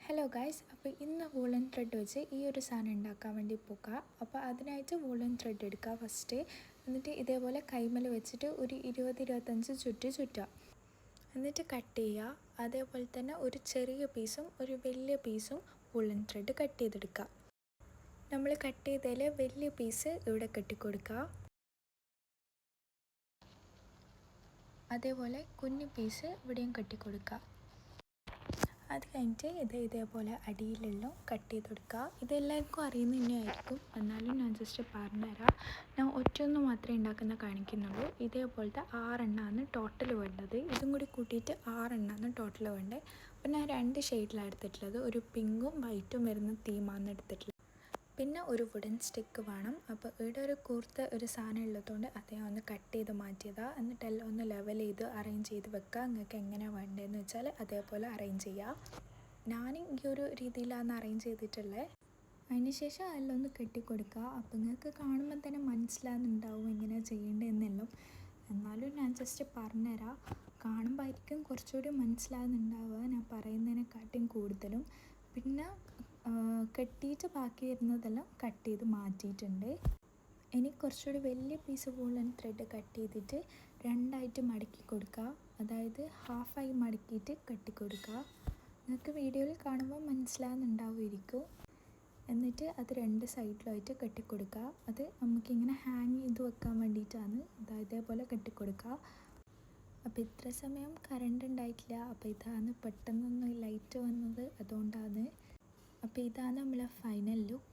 Hello guys, അപ്പോൾ ഇന്ന് woollen thread വെച്ച് ഈ ഒരു സാധനം ഉണ്ടാക്കാൻ വേണ്ടി പോകാം. അപ്പോൾ അതിനായിട്ട് വൂളൻ ത്രെഡ് എടുക്കുക ഫസ്റ്റ്. എന്നിട്ട് ഇതേപോലെ കൈമൽ വെച്ചിട്ട് ഒരു 20-25 ചുറ്റുക. എന്നിട്ട് കട്ട് ചെയ്യുക. അതേപോലെ തന്നെ ഒരു ചെറിയ പീസും ഒരു വലിയ പീസും വൂളൻ ത്രെഡ് കട്ട് ചെയ്തെടുക്കുക. നമ്മൾ കട്ട് ചെയ്തതിൽ വലിയ പീസ് ഇവിടെ കെട്ടിക്കൊടുക്കുക. അതേപോലെ കുഞ്ഞു പീസ് ഇവിടെയും കെട്ടിക്കൊടുക്കുക. അത് കഴിഞ്ഞിട്ട് ഇതേപോലെ അടിയിലെല്ലാം കട്ട് ചെയ്ത് കൊടുക്കുക. ഇതെല്ലാവർക്കും അറിയുന്ന തന്നെയായിരിക്കും, എന്നാലും ഞാൻ ജസ്റ്റ് പറഞ്ഞുതരാം. ഞാൻ ഒറ്റൊന്ന് മാത്രമേ ഉണ്ടാക്കുന്ന കാണിക്കുന്നുള്ളൂ. ഇതേപോലത്തെ 6 എണ്ണമാണ് ടോട്ടൽ വേണ്ടത്. ഇതും കൂടി കൂട്ടിയിട്ട് 6 എണ്ണമാണ് ടോട്ടൽ വേണ്ടത്. അപ്പോൾ ഞാൻ 2 ഷെയ്ഡിലാണ് എടുത്തിട്ടുള്ളത്. ഒരു പിങ്കും വൈറ്റും വരുന്ന തീമാണ് എടുത്തിട്ടുള്ളത്. പിന്നെ ഒരു വുഡൻ സ്റ്റിക്ക് വേണം. അപ്പോൾ ഇവിടെ ഒരു കൂർത്ത ഒരു സാധനം ഉള്ളതുകൊണ്ട് അതേ ഒന്ന് കട്ട് ചെയ്ത് മാറ്റിയതാണ്. എന്നിട്ടെല്ലാം ഒന്ന് ലെവൽ ചെയ്ത് അറേഞ്ച് ചെയ്ത് വെക്കുക. നിങ്ങൾക്ക് എങ്ങനെയാണ് വേണ്ടതെന്ന് വെച്ചാൽ അതേപോലെ അറേഞ്ച് ചെയ്യുക. ഞാൻ ഈ ഒരു രീതിയിലാണ് അറേഞ്ച് ചെയ്തിട്ടുള്ളത്. അതിന് ശേഷം അതെല്ലാം ഒന്ന് കെട്ടിക്കൊടുക്കുക. അപ്പോൾ നിങ്ങൾക്ക് കാണുമ്പോൾ തന്നെ മനസ്സിലാകുന്നുണ്ടാവും എങ്ങനെയാണ് ചെയ്യേണ്ടതെന്നെല്ലാം. എന്നാലും ഞാൻ ജസ്റ്റ് പറഞ്ഞുതരാം. കാണുമ്പോൾ ആയിരിക്കും കുറച്ചുകൂടി മനസ്സിലാകുന്നുണ്ടാവുക ഞാൻ പറയുന്നതിനെക്കാട്ടും കൂടുതലും. പിന്നെ കെട്ടിയിട്ട് ബാക്കി വരുന്നതെല്ലാം കട്ട് ചെയ്ത് മാറ്റിയിട്ടുണ്ട്. ഇനി കുറച്ചുകൂടി വലിയ പീസ് വൂളൻ ത്രെഡ് കട്ട് ചെയ്തിട്ട് 2ആയിട്ട് മടക്കി കൊടുക്കുക. അതായത് ഹാഫായി മടക്കിയിട്ട് കെട്ടിക്കൊടുക്കുക. നിങ്ങൾക്ക് വീഡിയോയിൽ കാണുമ്പോൾ മനസ്സിലാകുന്നുണ്ടാവുമായിരിക്കും. എന്നിട്ട് അത് 2 സൈഡിലായിട്ട് കെട്ടിക്കൊടുക്കുക. അത് നമുക്കിങ്ങനെ ഹാങ് ചെയ്ത് വെക്കാൻ വേണ്ടിയിട്ടാണ്. ഇതേപോലെ കെട്ടിക്കൊടുക്കുക. അപ്പോൾ ഇത്ര സമയം കറണ്ട് ഉണ്ടായിട്ടില്ല. അപ്പോൾ ഇതാണ് പെട്ടെന്നൊന്ന് ലൈറ്റ് വന്നത്, അതുകൊണ്ടാണ്. അപ്പോൾ ഇതാണ് നമ്മളെ ഫൈനൽ ലുക്ക്.